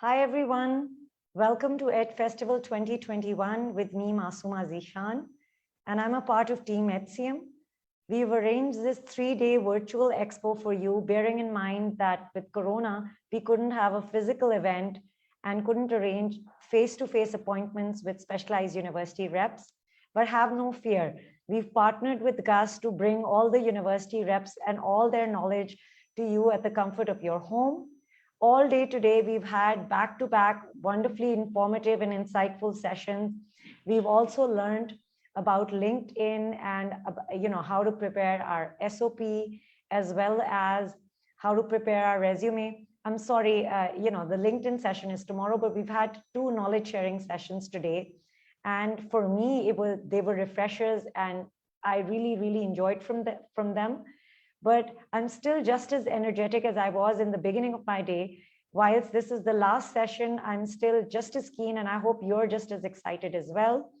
Hi everyone, welcome to EdFestival 2021 with me Masooma Zishan, and I'm a part of Team EdCM. We've arranged this 3-day virtual expo for you, bearing in mind that with Corona, we couldn't have a physical event and couldn't arrange face-to-face appointments with specialized university reps. But have no fear, we've partnered with GUS to bring all the university reps and all their knowledge to you at the comfort of your home. All day today, we've had back-to-back wonderfully informative and insightful sessions. We've also learned about LinkedIn and how to prepare our SOP, as well as how to prepare our resume. I'm sorry, the LinkedIn session is tomorrow, but we've had 2 knowledge sharing sessions today. And for me, they were refreshers, and I really enjoyed from them. But I'm still just as energetic as I was in the beginning of my day. Whilst this is the last session, I'm still just as keen, and I hope you're just as excited as well.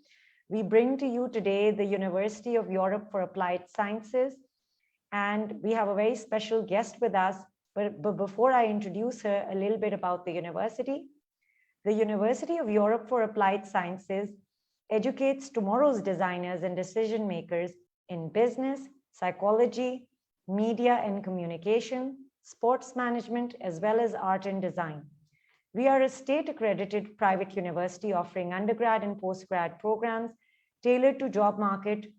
We bring to you today the University of Europe for Applied Sciences, and we have a very special guest with us. But before I introduce her, a little bit about the university. The University of Europe for Applied Sciences educates tomorrow's designers and decision makers in business, psychology, media and communication, sports management, as well as art and design. We are a state-accredited private university offering undergrad and postgrad programs tailored to job market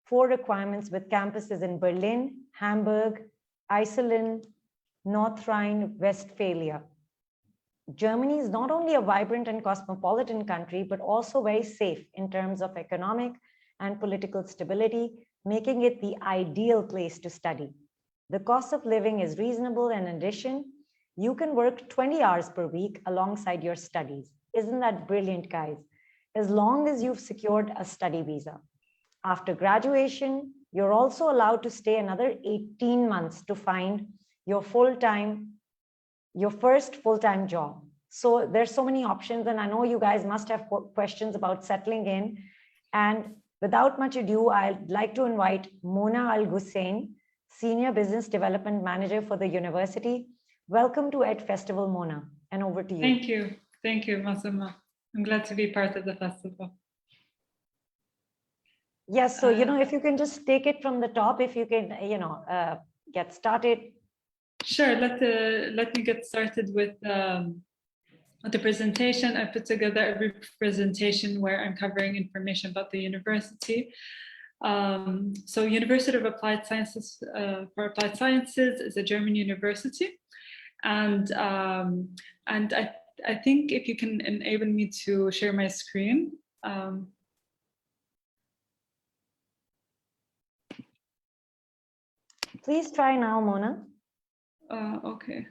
for requirements with campuses in Berlin, Hamburg, Iceland, North Rhine-Westphalia. Germany is not only a vibrant and cosmopolitan country, but also very safe in terms of economic and political stability, making it the ideal place to study. The cost of living is reasonable, and in addition, you can work 20 hours per week alongside your studies. Isn't that brilliant, guys? As long as you've secured a study visa. After graduation, you're also allowed to stay another 18 months to find your first full-time job. So there's so many options, and I know you guys must have questions about settling in. And without much ado, I'd like to invite Mona Al-Hussein, Senior Business Development Manager for the university. Welcome to EdFestival, Mona, and over to you. Thank you, Masooma. I'm glad to be part of the festival. Yes, so, if you can just take it from the top, if you can, get started. Sure, let me get started with the presentation. I put together a brief presentation where I'm covering information about the university. So University of Applied Sciences for Applied Sciences is a German university, and I think if you can enable me to share my screen. Please try now, Mona. Okay.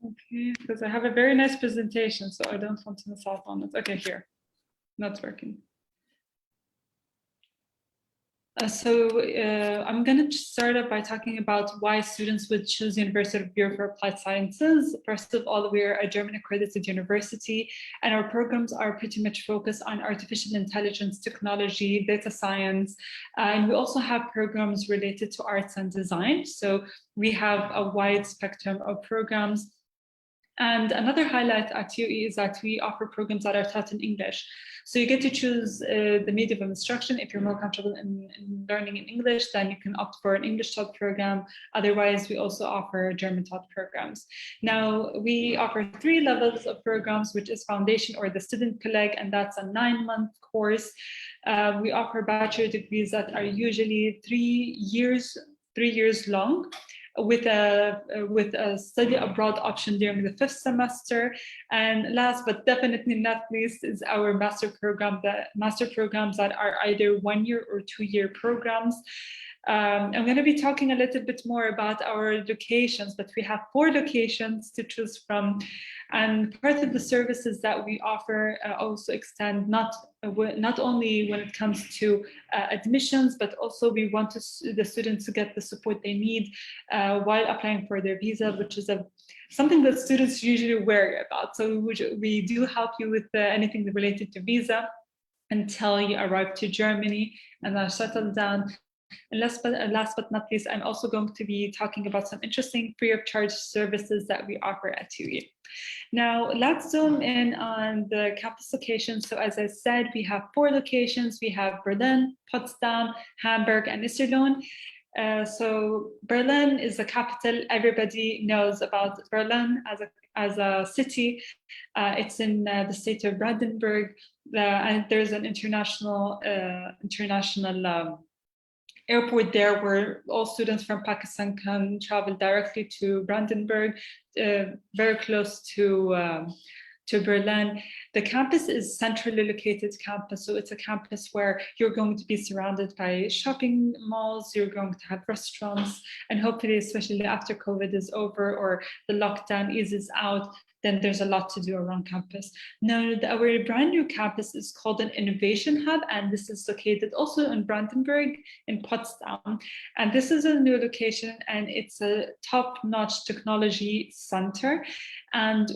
Okay, because I have a very nice presentation, so I don't want to miss out on it. Okay, here, not working. I'm going to start up by talking about why students would choose University of Europe for Applied Sciences. First of all, we're a German accredited university, and our programs are pretty much focused on artificial intelligence, technology, data science, and we also have programs related to arts and design. So we have a wide spectrum of programs. And another highlight at UE is that we offer programs that are taught in English. So you get to choose the medium of instruction. If you're more comfortable in learning in English, then you can opt for an English taught program. Otherwise, we also offer German taught programs. Now, we offer 3 levels of programs, which is Foundation or the Student Colleague, and that's a 9-month course. We offer bachelor degrees that are usually 3 years long, with a study abroad option during the 5th semester. And last but definitely not least is our master programs that are either 1-year or 2-year programs. I'm going to be talking a little bit more about our locations, but we have 4 locations to choose from. And part of the services that we offer also extend not only when it comes to admissions, but also we want the students to get the support they need while applying for their visa, which is something that students usually worry about. So we do help you with anything related to visa until you arrive to Germany and are settled down. And last but not least, I'm also going to be talking about some interesting free of charge services that we offer at UE. Now, let's zoom in on the campus locations. So as I said, we have 4 locations. We have Berlin, Potsdam, Hamburg, and Iserlohn. So Berlin is the capital. Everybody knows about Berlin as a city. It's in the state of Brandenburg, and there's an international airport there where all students from Pakistan can travel directly to Brandenburg, very close to Berlin. The campus is centrally located campus, so it's a campus where you're going to be surrounded by shopping malls, you're going to have restaurants, and hopefully, especially after COVID is over or the lockdown eases out, then there's a lot to do around campus. Now, our brand new campus is called an Innovation Hub, and this is located also in Brandenburg in Potsdam. And this is a new location, and it's a top-notch technology center. And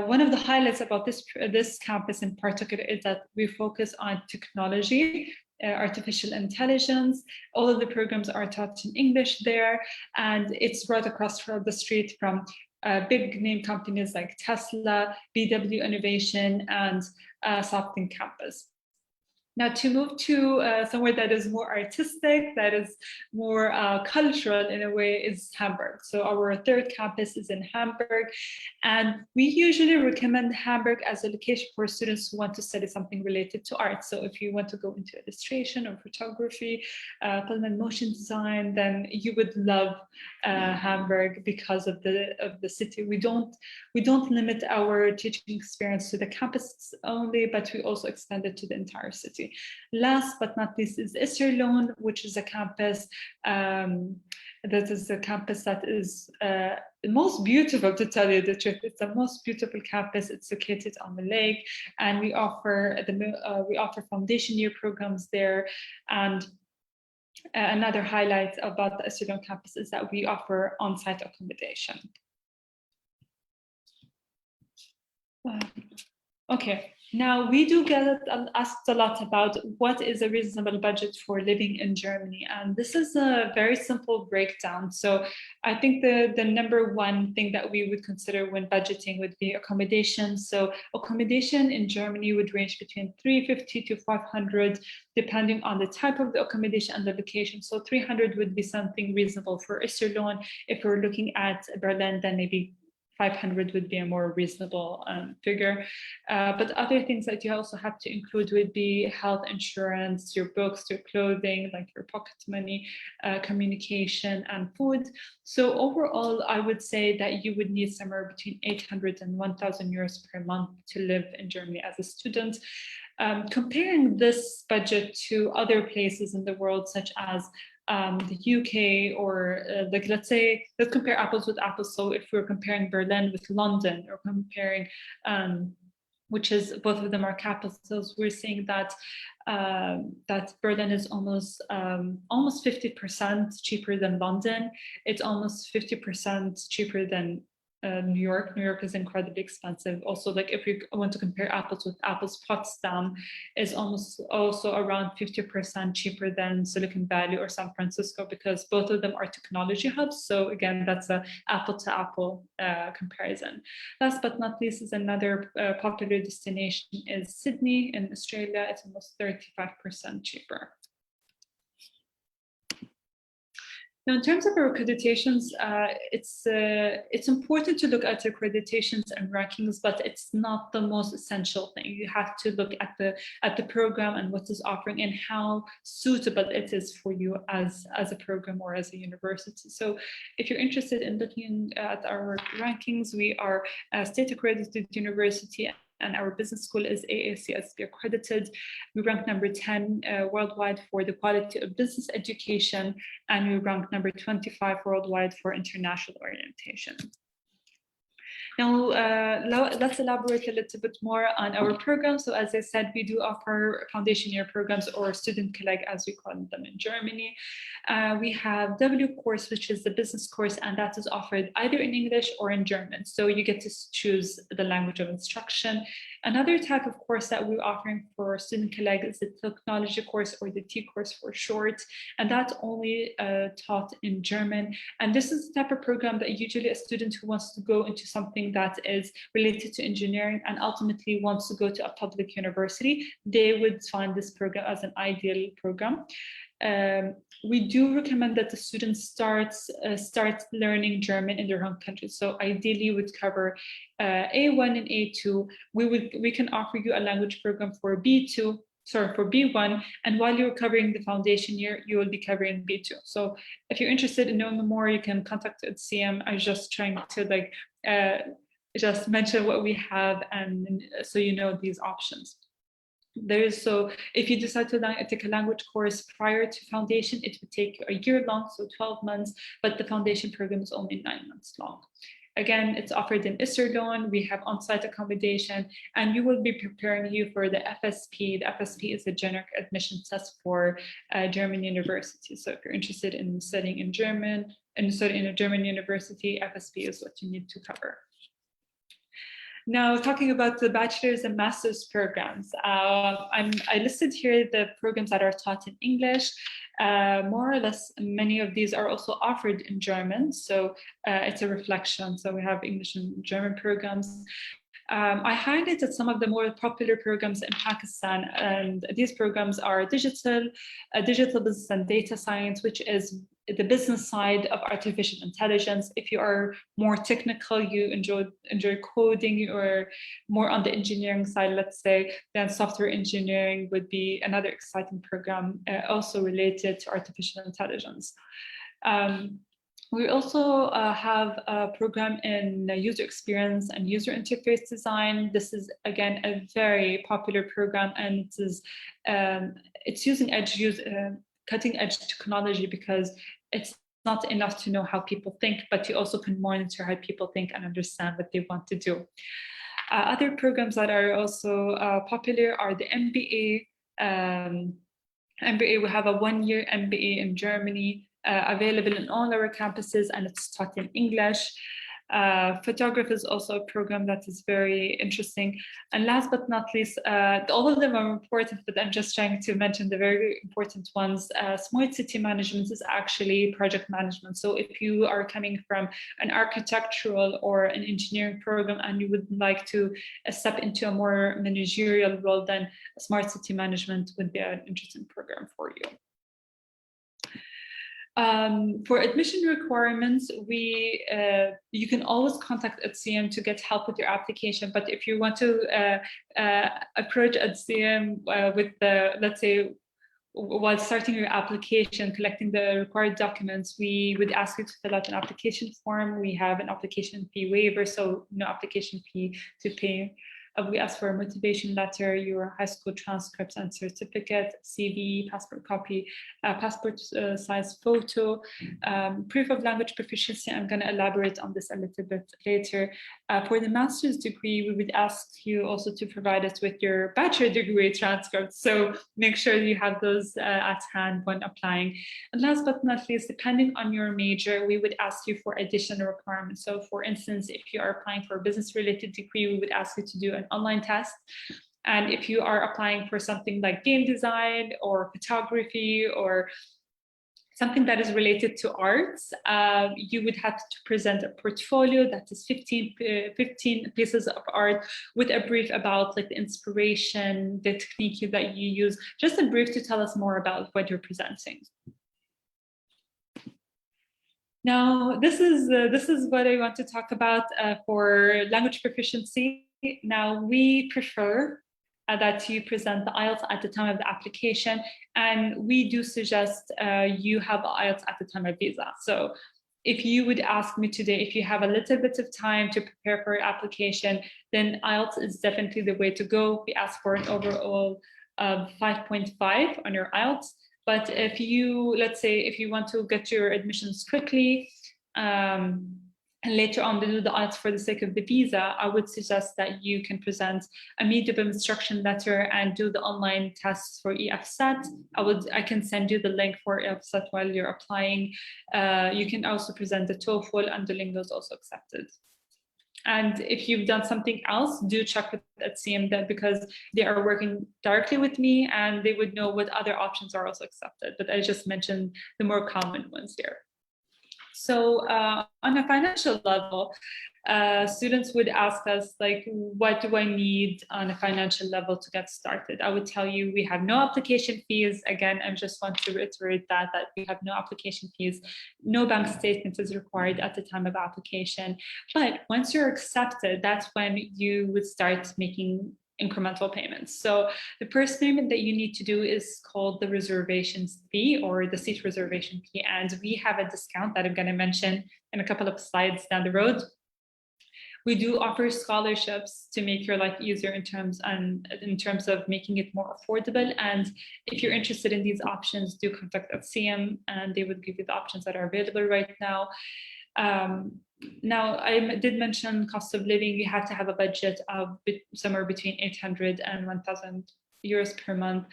one of the highlights about this campus in particular is that we focus on technology, artificial intelligence. All of the programs are taught in English there, and it's right across from the street from big name companies like Tesla, BW Innovation, and Softing Campus. Now, to move to somewhere that is more artistic, that is more cultural in a way, is Hamburg. So our 3rd campus is in Hamburg, and we usually recommend Hamburg as a location for students who want to study something related to art. So if you want to go into illustration or photography, film and motion design, then you would love Hamburg because of the city. We don't limit our teaching experience to the campus only, but we also extend it to the entire city. Last but not least is Iserlohn, which is a campus that is the most beautiful, to tell you the truth. It's the most beautiful campus. It's located on the lake, and we offer foundation year programs there. And another highlight about the Iserlohn campus is that we offer on-site accommodation. Okay, now we do get asked a lot about what is a reasonable budget for living in Germany, and this is a very simple breakdown. So I think the number one thing that we would consider when budgeting would be accommodation. So accommodation in Germany would range between 350 to 500, depending on the type of the accommodation and the location. So 300 would be something reasonable for Iserlohn. If we're looking at Berlin, then maybe 500 would be a more reasonable figure. But other things that you also have to include would be health insurance, your books, your clothing, like your pocket money, communication, and food. So overall, I would say that you would need somewhere between 800 and 1,000 euros per month to live in Germany as a student. Comparing this budget to other places in the world, such as the UK, or let's compare apples with apples. So if we're comparing Berlin with London, or comparing, which is, both of them are capitals, we're seeing that that Berlin is almost 50% cheaper than London. It's almost 50% cheaper than New York. New York is incredibly expensive. Also, like if we want to compare apples with apples, Potsdam is almost also around 50% cheaper than Silicon Valley or San Francisco, because both of them are technology hubs. So again, that's a apple to apple comparison. Last but not least is another popular destination is Sydney in Australia. It's almost 35% cheaper. Now, in terms of our accreditations, it's important to look at accreditations and rankings, but it's not the most essential thing. You have to look at the program and what is offering and how suitable it is for you as a program or as a university. So if you're interested in looking at our rankings, we are a state accredited university, and our business school is AACSB accredited. We rank number 10 worldwide for the quality of business education, and we rank number 25 worldwide for international orientation. Now, let's elaborate a little bit more on our program. So as I said, we do offer foundation year programs, or student collect as we call them in Germany. We have W course, which is the business course, and that is offered either in English or in German. So you get to choose the language of instruction. Another type of course that we're offering for student colleagues is the technology course, or the T course for short, and that's only taught in German. And this is the type of program that usually a student who wants to go into something that is related to engineering and ultimately wants to go to a public university, they would find this program as an ideal program. We do recommend that the students start learning German in their home country. So ideally would cover A1 and A2. We can offer you a language program for B2, sorry, for B1, and while you're covering the foundation year, you will be covering B2. So if you're interested in knowing more, you can contact EdCM. I'm just trying to just mention what we have, and so you know these options. So if you decide to take a language course prior to foundation, it would take a year long, so 12 months, but the foundation program is only 9 months long. Again, it's offered in Iserlohn. We have on-site accommodation, and we will be preparing you for the FSP. The FSP is the generic admission test for German universities. So if you're interested in studying in German and studying in a German university, FSP is what you need to cover. Now, talking about the bachelor's and master's programs, I listed here the programs that are taught in English. More or less, many of these are also offered in German, so it's a reflection. So we have English and German programs. I highlighted some of the more popular programs in Pakistan, and these programs are digital business and data science, which is the business side of artificial intelligence. If you are more technical, you enjoy coding, or more on the engineering side, let's say, then software engineering would be another exciting program, also related to artificial intelligence. We also have a program in user experience and user interface design. This is, again, a very popular program, and it's using cutting edge technology, because it's not enough to know how people think, but you also can monitor how people think and understand what they want to do. Other programs that are also popular are the MBA. MBA, we have a 1-year MBA in Germany, available in all our campuses, and it's taught in English. Photography is also a program that is very interesting. And last but not least, all of them are important, but I'm just trying to mention the very important ones. Smart city management is actually project management. So if you are coming from an architectural or an engineering program and you would like to step into a more managerial role, then smart city management would be an interesting program for you. For admission requirements, you can always contact EdCM to get help with your application. But if you want to approach EdCM with let's say, while starting your application, collecting the required documents, we would ask you to fill out an application form. We have an application fee waiver, so no application fee to pay. We ask for a motivation letter, your high school transcripts and certificate, CV, passport copy, passport size photo, proof of language proficiency. I'm going to elaborate on this a little bit later. For the master's degree, we would ask you also to provide us with your bachelor degree transcripts. So make sure you have those at hand when applying. And last but not least, depending on your major, we would ask you for additional requirements. So for instance, if you are applying for a business-related degree, we would ask you to do an online test. And if you are applying for something like game design or photography or something that is related to arts, you would have to present a portfolio that is 15 pieces of art with a brief about like the inspiration, the technique that you use, just a brief to tell us more about what you're presenting. Now, this is what I want to talk about for language proficiency. Now, we prefer that you present the IELTS at the time of the application, and we do suggest you have IELTS at the time of visa. So if you would ask me today, if you have a little bit of time to prepare for your application, then IELTS is definitely the way to go. We ask for an overall of 5.5 on your IELTS. But if you, let's say, if you want to get your admissions quickly, and later on to do the IELTS for the sake of the visa, I would suggest that you can present a medium instruction letter and do the online tests for EFSAT. I can send you the link for EFSAT while you're applying. You can also present the TOEFL, and Duolingo is also accepted. And if you've done something else, do check with EdCM that, because they are working directly with me and they would know what other options are also accepted. But I just mentioned the more common ones here. So on a financial level, students would ask us, like, what do I need on a financial level to get started? I would tell you we have no application fees. Again, I just want to reiterate that we have no application fees. No bank statement is required at the time of application. But once you're accepted, that's when you would start making incremental payments. So the first payment that you need to do is called the reservations fee, or the seat reservation fee. And we have a discount that I'm going to mention in a couple of slides down the road. We do offer scholarships to make your life easier in terms of making it more affordable. And if you're interested in these options, do contact EdCM and they would give you the options that are available right now. Now, I did mention cost of living. You have to have a budget of somewhere between 800 and 1,000 euros per month.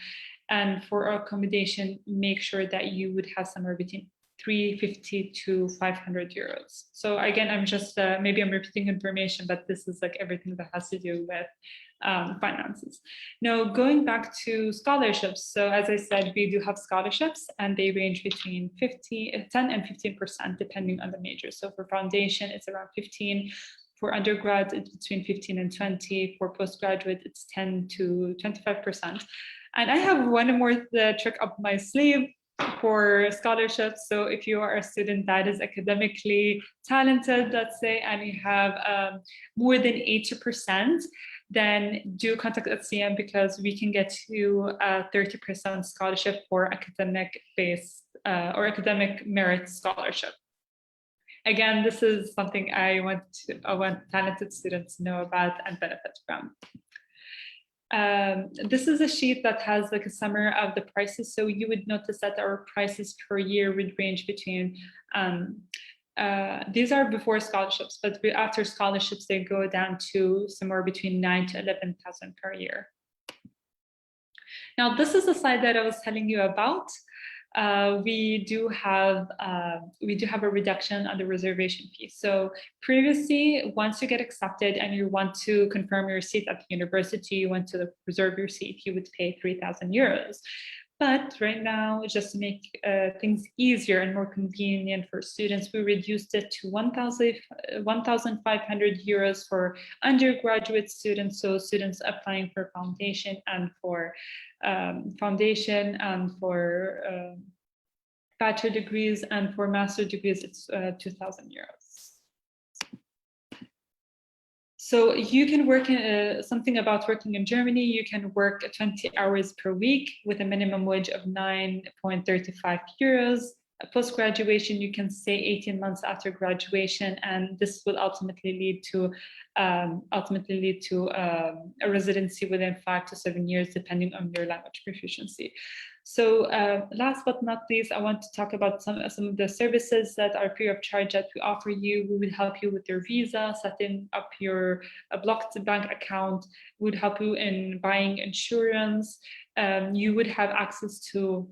And for accommodation, make sure that you would have somewhere between 350 to 500 euros. So again, I'm just, maybe I'm repeating information, but this is like everything that has to do with finances. Now, going back to scholarships. So as I said, we do have scholarships and they range between 10 and 15%, depending on the major. So for foundation, it's around 15. For undergrad, it's between 15 and 20. For postgraduate, it's 10 to 25%. And I have one more trick up my sleeve for scholarships. So if you are a student that is academically talented, let's say, and you have more than 80%, then do contact EdCM because we can get you a 30% scholarship for academic-based or academic merit scholarship. Again, this is something I want talented students to know about and benefit from. This is a sheet that has like a summary of the prices. So you would notice that our prices per year would range between, these are before scholarships, but after scholarships, they go down to somewhere between 9,000 to 11,000 per year. Now, this is the slide that I was telling you about. We do have a reduction on the reservation fee. So previously, once you get accepted and you want to confirm your seat at the university, you want to reserve your seat, you would pay 3,000 euros. But right now, just to make things easier and more convenient for students, we reduced it to 1,500 euros for undergraduate students, so students applying for foundation and for bachelor degrees, and for master degrees, it's 2,000 euros. So you can work in something about working in Germany. You can work 20 hours per week with a minimum wage of 9.35 euros. Post-graduation, you can stay 18 months after graduation, and this will ultimately lead to a residency within 5 to 7 years, depending on your language proficiency. So last but not least, I want to talk about some of the services that are free of charge that we offer you. We would help you with your visa, setting up your blocked bank account. We would help you in buying insurance. You would have access to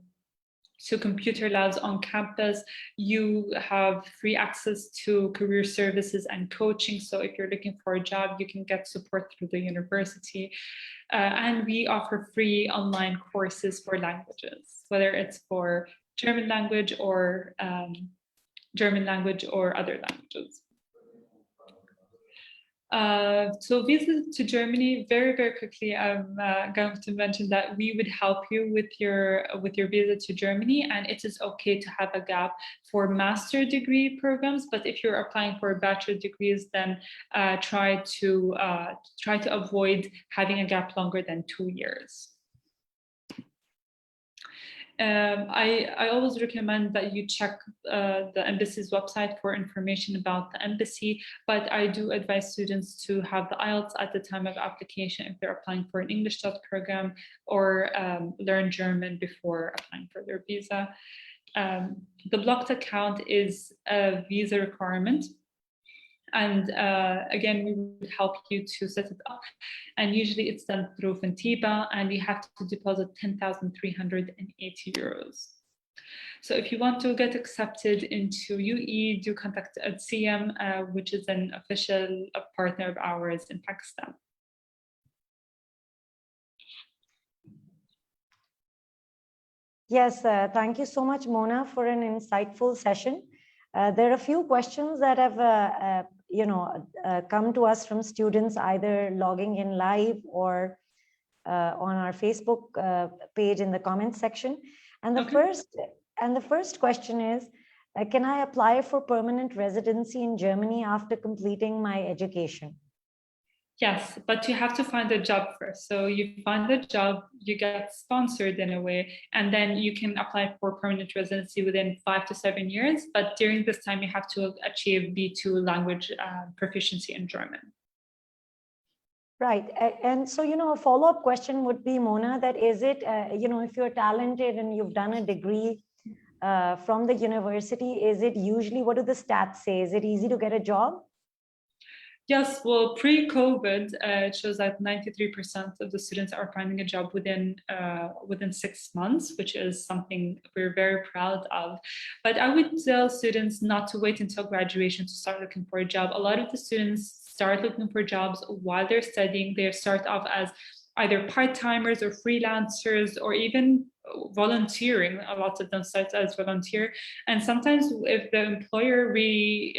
computer labs on campus. You have free access to career services and coaching. So if you're looking for a job, you can get support through the university. And we offer free online courses for languages, whether it's for German language or other languages. So visa to Germany, very, very quickly, I'm going to mention that we would help you with your visa to Germany, and it is okay to have a gap for master degree programs. But if you're applying for bachelor degrees, then try to avoid having a gap longer than 2 years. I always recommend that you check the embassy's website for information about the embassy, but I do advise students to have the IELTS at the time of application if they're applying for an English program, or learn German before applying for their visa. The blocked account is a visa requirement. And again, we would help you to set it up. And usually it's done through Fentiba, and you have to deposit 10,380 euros. So if you want to get accepted into UE, do contact CM, which is an official partner of ours in Pakistan. Yes, thank you so much, Mona, for an insightful session. There are a few questions that have come to us from students either logging in live or on our Facebook page in the comments section. And the first question is, can I apply for permanent residency in Germany after completing my education? Yes, but you have to find a job first. So you find a job, you get sponsored in a way, and then you can apply for permanent residency within 5 to 7 years. But during this time, you have to achieve B2 language proficiency in German. Right. And so, a follow-up question would be, Mona, that is it, if you're talented and you've done a degree from the university, is it usually, what do the stats say? Is it easy to get a job? Yes, well, pre-COVID, it shows that 93% of the students are finding a job within 6 months, which is something we're very proud of. But I would tell students not to wait until graduation to start looking for a job. A lot of the students start looking for jobs while they're studying. They start off as either part-timers or freelancers or even volunteering. A lot of them start as volunteer. And sometimes if the employer really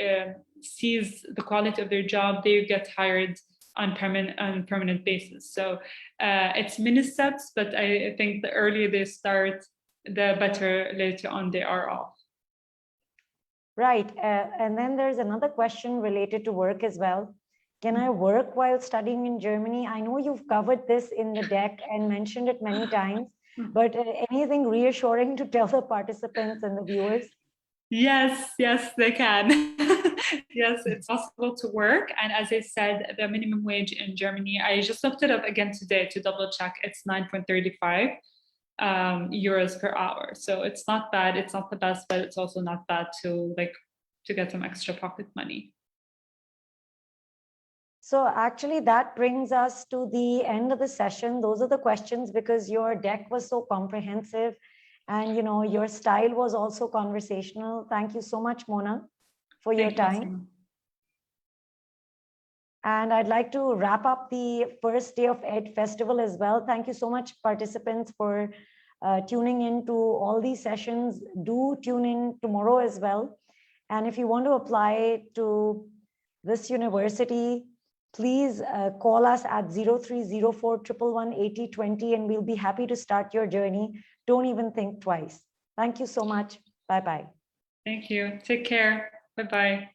sees the quality of their job, they get hired on permanent basis. So it's many steps, but I think the earlier they start, the better later on they are off. Right. And then there's another question related to work as well. Can I work while studying in Germany? I know you've covered this in the deck and mentioned it many times, but anything reassuring to tell the participants and the viewers? Yes, they can. Yes, it's possible to work. And as I said, the minimum wage in Germany, I just looked it up again today to double check. It's 9.35 euros per hour. So it's not bad. It's not the best, but it's also not bad to get some extra pocket money. So actually that brings us to the end of the session. Those are the questions because your deck was so comprehensive and your style was also conversational. Thank you so much, Mona, for your time. And I'd like to wrap up the first day of EdFestival as well. Thank you so much, participants, for tuning in to all these sessions. Do tune in tomorrow as well. And if you want to apply to this university, please call us at 0304-111-8020 and we'll be happy to start your journey. Don't even think twice. Thank you so much. Bye-bye. Thank you. Take care. Bye-bye.